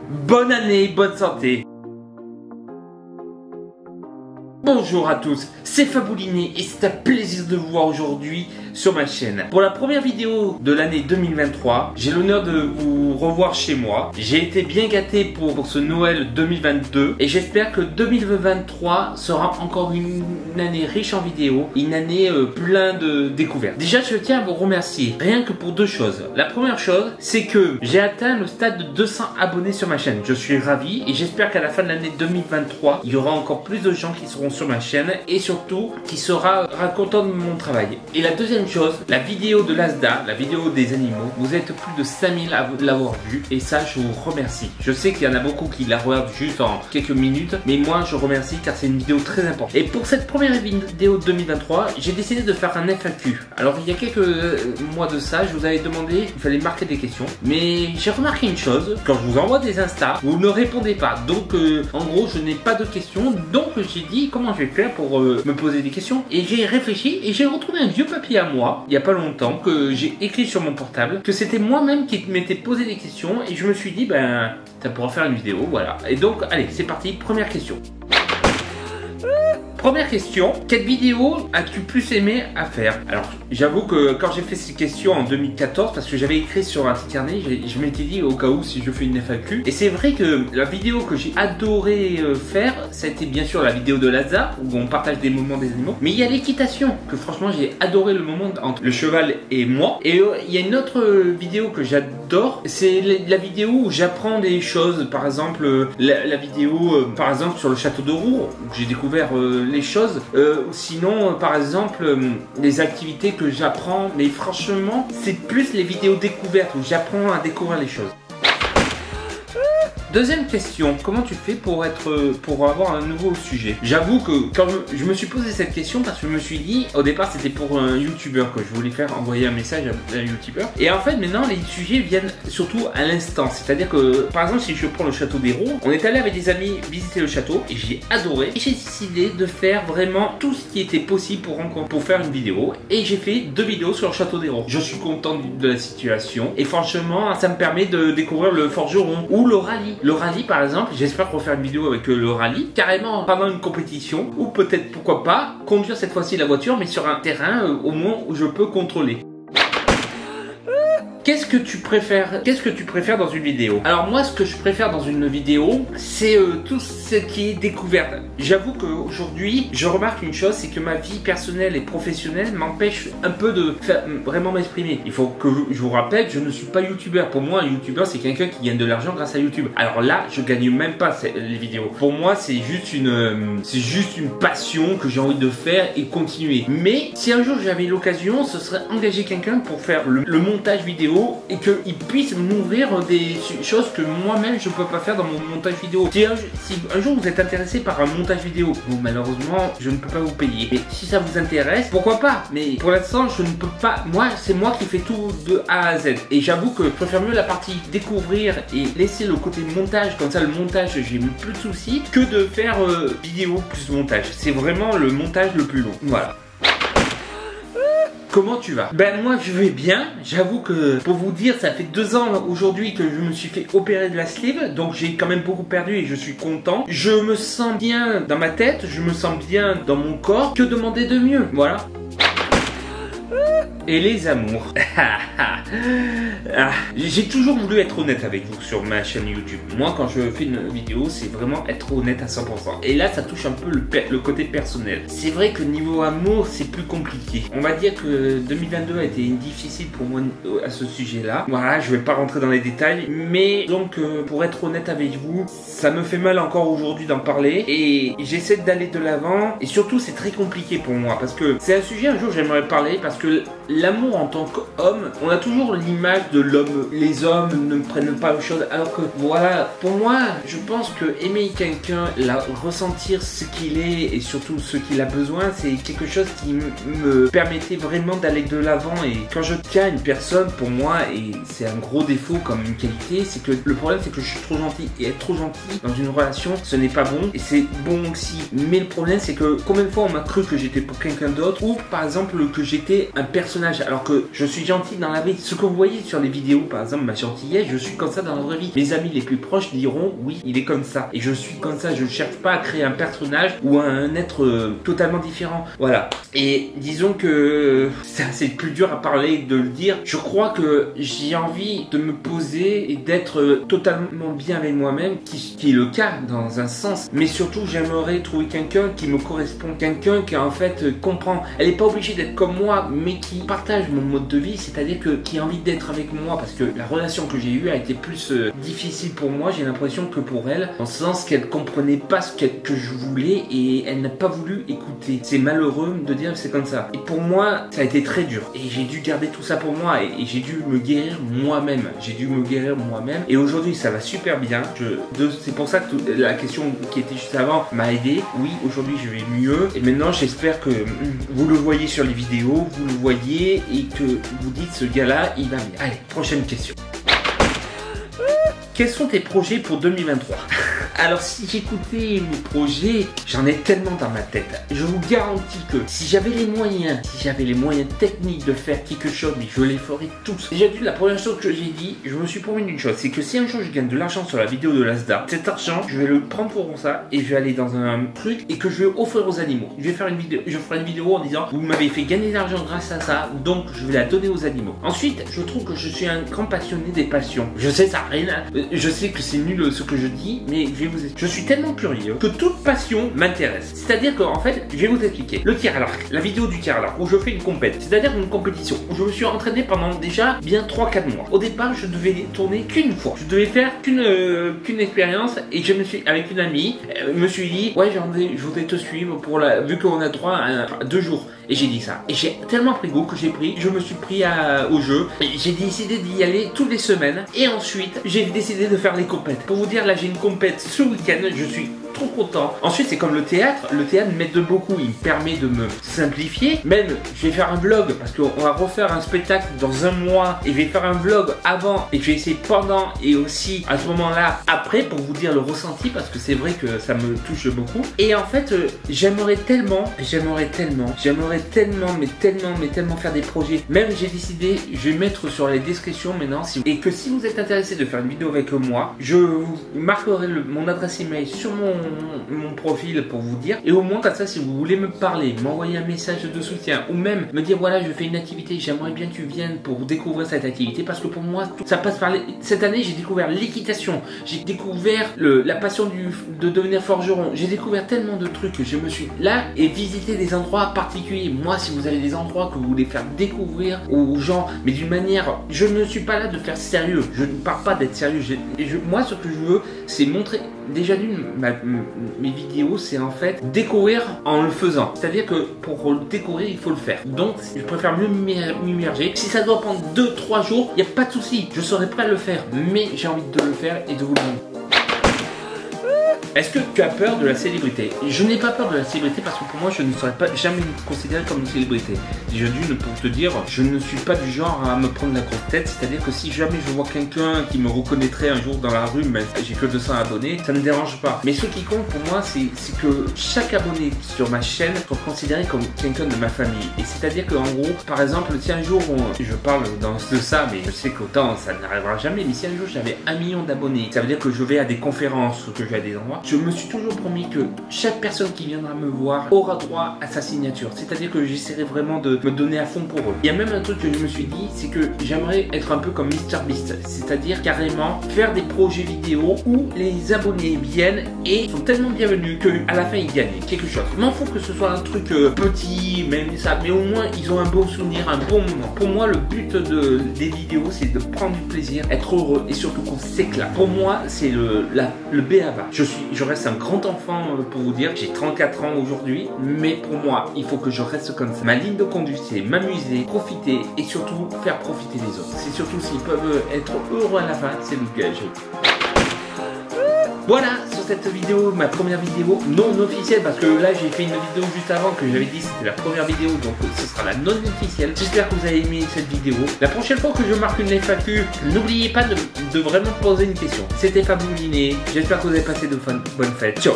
Bonne année, bonne santé. Bonjour à tous, c'est Fabouliné et c'est un plaisir de vous voir aujourd'hui sur ma chaîne. Pour la première vidéo de l'année 2023, j'ai l'honneur de vous revoir chez moi. J'ai été bien gâté pour ce Noël 2022 et j'espère que 2023 sera encore une année riche en vidéos, une année plein de découvertes. Déjà, je tiens à vous remercier rien que pour deux choses. La première chose, c'est que j'ai atteint le stade de 200 abonnés sur ma chaîne. Je suis ravi et j'espère qu'à la fin de l'année 2023, il y aura encore plus de gens qui seront sur ma chaîne et surtout qui sera content de mon travail. Et la deuxième chose, la vidéo de Lazda, la vidéo des animaux, vous êtes plus de 5000 à l'avoir vue et ça je vous remercie. Je sais qu'il y en a beaucoup qui la regardent juste en quelques minutes, mais moi je remercie car c'est une vidéo très importante. Et pour cette première vidéo de 2023, j'ai décidé de faire un FAQ. Alors il y a quelques mois de ça, je vous avais demandé, il fallait marquer des questions, mais j'ai remarqué une chose, quand je vous envoie des Insta, vous ne répondez pas. Donc en gros je n'ai pas de questions, donc j'ai dit comment je vais faire pour me poser des questions et j'ai réfléchi et j'ai retrouvé un vieux papier à moi il y a pas longtemps que j'ai écrit sur mon portable, que c'était moi-même qui m'étais posé des questions et je me suis dit ben ça pourra faire une vidéo, voilà. Et donc allez c'est parti, première question. Première question, quelle vidéo as-tu plus aimé à faire? Alors, j'avoue que quand j'ai fait ces questions en 2014, parce que j'avais écrit sur un petit carnet, je m'étais dit au cas où si je fais une FAQ. Et c'est vrai que la vidéo que j'ai adoré faire, ça a été bien sûr la vidéo de Lazda, où on partage des moments des animaux. Mais il y a l'équitation, que franchement j'ai adoré le moment entre le cheval et moi. Et il y a une autre vidéo que j'adore, c'est la vidéo où j'apprends des choses. Par exemple, la vidéo par exemple sur le château de Roure, où j'ai découvert les choses, sinon par exemple les activités que j'apprends, mais franchement c'est plus les vidéos découvertes où j'apprends à découvrir les choses. Deuxième question, comment tu fais pour avoir un nouveau sujet? J'avoue que quand je me suis posé cette question parce que je me suis dit, au départ c'était pour un youtubeur que je voulais faire envoyer un message à un youtubeur. Et en fait maintenant les sujets viennent surtout à l'instant. C'est-à-dire que par exemple si je prends le château des Roures, on est allé avec des amis visiter le château et j'ai adoré. Et j'ai décidé de faire vraiment tout ce qui était possible pour faire une vidéo. Et j'ai fait 2 vidéos sur le château des Roures. Je suis content de la situation et franchement ça me permet de découvrir le forgeron ou le rallye. Le rallye par exemple, j'espère refaire une vidéo avec le rallye, carrément pendant une compétition, ou peut-être pourquoi pas, conduire cette fois-ci la voiture mais sur un terrain au moins où je peux contrôler. Qu'est-ce que tu préfères dans une vidéo? Alors moi ce que je préfère dans une vidéo c'est tout ce qui est découverte. J'avoue qu'aujourd'hui je remarque une chose, c'est que ma vie personnelle et professionnelle m'empêche un peu de vraiment m'exprimer. Il faut que je vous rappelle, je ne suis pas youtubeur. Pour moi un youtubeur c'est quelqu'un qui gagne de l'argent grâce à YouTube. Alors là je gagne même pas les vidéos. Pour moi c'est juste une passion que j'ai envie de faire et continuer. Mais si un jour j'avais l'occasion, ce serait engager quelqu'un pour faire le montage vidéo et qu'il puisse m'ouvrir des choses que moi-même je peux pas faire dans mon montage vidéo. Si un jour vous êtes intéressé par un montage vidéo, bon malheureusement je ne peux pas vous payer. Mais si ça vous intéresse, pourquoi pas? Mais pour l'instant je ne peux pas. Moi c'est moi qui fais tout de A à Z. Et j'avoue que je préfère mieux la partie découvrir et laisser le côté montage. Comme ça le montage j'ai plus de soucis que de faire vidéo plus montage. C'est vraiment le montage le plus long. Voilà. Comment tu vas? Ben moi je vais bien, j'avoue que pour vous dire ça fait 2 ans aujourd'hui que je me suis fait opérer de la sleeve, donc j'ai quand même beaucoup perdu et je suis content. Je me sens bien dans ma tête, je me sens bien dans mon corps, que demander de mieux, voilà. Et les amours. J'ai toujours voulu être honnête avec vous sur ma chaîne YouTube. Moi quand je fais une vidéo c'est vraiment être honnête à 100%. Et là ça touche un peu le côté personnel. C'est vrai que niveau amour c'est plus compliqué. On va dire que 2022 a été difficile pour moi à ce sujet là. Voilà, je vais pas rentrer dans les détails. Mais donc pour être honnête avec vous, ça me fait mal encore aujourd'hui d'en parler. Et j'essaie d'aller de l'avant. Et surtout c'est très compliqué pour moi. Parce que c'est un sujet un jour j'aimerais parler. Parce que l'amour en tant qu'homme, on a toujours l'image de l'homme. Les hommes ne prennent pas les choses. Alors que voilà, pour moi, je pense que aimer quelqu'un, ressentir ce qu'il est et surtout ce qu'il a besoin, c'est quelque chose qui me permettait vraiment d'aller de l'avant. Et quand je tiens une personne, pour moi, et c'est un gros défaut comme une qualité, c'est que le problème c'est que je suis trop gentil. Et être trop gentil dans une relation, ce n'est pas bon. Et c'est bon aussi. Mais le problème c'est que combien de fois on m'a cru que j'étais pour quelqu'un d'autre, ou par exemple que j'étais un personnage personnage alors que je suis gentil dans la vie. Ce que vous voyez sur les vidéos, par exemple ma gentillesse, je suis comme ça dans la vraie vie. Mes amis les plus proches diront oui, il est comme ça. Et je suis comme ça, je ne cherche pas à créer un personnage ou un être totalement différent. Voilà. Et disons que c'est plus dur à parler de le dire. Je crois que j'ai envie de me poser et d'être totalement bien avec moi-même, qui est le cas dans un sens. Mais surtout, j'aimerais trouver quelqu'un qui me correspond. Quelqu'un qui en fait comprend. Elle n'est pas obligée d'être comme moi, mais qui partage mon mode de vie, c'est-à-dire qui a envie d'être avec moi. Parce que la relation que j'ai eue a été plus difficile pour moi, j'ai l'impression, que pour elle. Dans le sens qu'elle comprenait pas ce que je voulais et elle n'a pas voulu écouter. C'est malheureux de dire que c'est comme ça. Et pour moi, ça a été très dur. Et j'ai dû garder tout ça pour moi. Et j'ai dû me guérir moi-même. J'ai dû me guérir moi-même. Et aujourd'hui, ça va super bien. C'est pour ça que la question qui était juste avant m'a aidé. Oui, aujourd'hui, je vais mieux. Et maintenant, j'espère que vous le voyez sur les vidéos, vous le voyez et que vous dites ce gars-là, il va bien. Allez, prochaine question. Quels sont tes projets pour 2023? Alors si j'écoutais mes projets, j'en ai tellement dans ma tête. Je vous garantis que si j'avais les moyens techniques de faire quelque chose, mais je les ferais tous. Déjà dit, la première chose que j'ai dit, je me suis promis une chose, c'est que si un jour je gagne de l'argent sur la vidéo de Lazda, cet argent, je vais le prendre pour ça et je vais aller dans un truc et que je vais offrir aux animaux. Je vais faire une vidéo, je ferai une vidéo en disant, vous m'avez fait gagner de l'argent grâce à ça, donc je vais la donner aux animaux. Ensuite, je trouve que je suis un grand passionné des passions. Je sais ça rien, je sais que c'est nul ce que je dis, mais je suis tellement curieux que toute passion m'intéresse. C'est-à-dire qu'en fait, je vais vous expliquer. Le tir à l'arc, la vidéo du tir à l'arc où je fais une compète, c'est-à-dire une compétition où je me suis entraîné pendant déjà bien 3-4 mois. Au départ, je devais tourner qu'une fois. Je devais faire qu'une expérience et je me suis, avec une amie, me suis dit, ouais, je voudrais te suivre pour vu qu'on a droit à 2 jours. Et j'ai dit ça. Et j'ai tellement pris goût que je me suis pris au jeu. J'ai décidé d'y aller toutes les semaines. Et ensuite, j'ai décidé de faire les compètes. Pour vous dire, là, j'ai une compète ce week-end. Je suis trop content. Ensuite, c'est comme le théâtre. Le théâtre m'aide beaucoup. Il me permet de me simplifier. Même, je vais faire un vlog parce qu'on va refaire un spectacle dans un mois. Et je vais faire un vlog avant. Et je vais essayer pendant et aussi à ce moment-là après pour vous dire le ressenti parce que c'est vrai que ça me touche beaucoup. Et en fait, j'aimerais tellement faire des projets. Même j'ai décidé, je vais mettre sur les descriptions maintenant et que si vous êtes intéressé de faire une vidéo avec moi, je vous marquerai mon adresse email sur mon profil pour vous dire. Et au moins comme ça, si vous voulez me parler, m'envoyer un message de soutien ou même me dire voilà, je fais une activité, j'aimerais bien que tu viennes pour découvrir cette activité parce que pour moi, ça passe par cette année, j'ai découvert l'équitation, j'ai découvert la passion de devenir forgeron, j'ai découvert tellement de trucs que je me suis là et visiter des endroits particuliers. Moi, si vous avez des endroits que vous voulez faire découvrir aux gens, mais d'une manière, je ne suis pas là de faire sérieux, je ne parle pas d'être sérieux, moi ce que je veux c'est montrer, déjà mes vidéos c'est en fait découvrir en le faisant, c'est à dire que pour le découvrir il faut le faire, donc je préfère mieux m'immerger. Si ça doit prendre 2-3 jours, il n'y a pas de souci, je serai prêt à le faire, mais j'ai envie de le faire et de vous le montrer. Est-ce que tu as peur de la célébrité? Je n'ai pas peur de la célébrité parce que pour moi, je ne serais pas jamais considéré comme une célébrité. Déjà d'une, pour te dire, je ne suis pas du genre à me prendre la grosse tête. C'est-à-dire que si jamais je vois quelqu'un qui me reconnaîtrait un jour dans la rue, mais j'ai que 200 abonnés, ça ne me dérange pas. Mais ce qui compte pour moi, c'est que chaque abonné sur ma chaîne soit considéré comme quelqu'un de ma famille. Et c'est-à-dire qu'en gros, par exemple, si un jour, je parle de ça, mais je sais qu'autant ça n'arrivera jamais, mais si un jour j'avais 1 million d'abonnés, ça veut dire que je vais à des conférences, que je vais à des endroits, je me suis toujours promis que chaque personne qui viendra me voir aura droit à sa signature. C'est-à-dire que j'essaierai vraiment de me donner à fond pour eux. Il y a même un truc que je me suis dit, c'est que j'aimerais être un peu comme MrBeast. C'est-à-dire carrément faire des projets vidéo où les abonnés viennent et sont tellement bienvenus qu'à la fin ils gagnent quelque chose. Je m'en fous que ce soit un truc petit, même ça, mais au moins ils ont un bon souvenir, un bon moment. Pour moi, le but des vidéos, c'est de prendre du plaisir, être heureux et surtout qu'on s'éclate. Pour moi, c'est le b.a.-ba. Je reste un grand enfant pour vous dire, j'ai 34 ans aujourd'hui, mais pour moi, il faut que je reste comme ça. Ma ligne de conduite, c'est m'amuser, profiter et surtout faire profiter les autres. C'est surtout s'ils peuvent être heureux à la fin, c'est le gage. Voilà sur cette vidéo, ma première vidéo non officielle, parce que là j'ai fait une vidéo juste avant que j'avais dit c'était la première vidéo, donc ce sera la non officielle. J'espère que vous avez aimé cette vidéo. La prochaine fois que je marque une FAQ, n'oubliez pas de vraiment poser une question. C'était Fabouliné, j'espère que vous avez passé de bonnes fêtes. Ciao.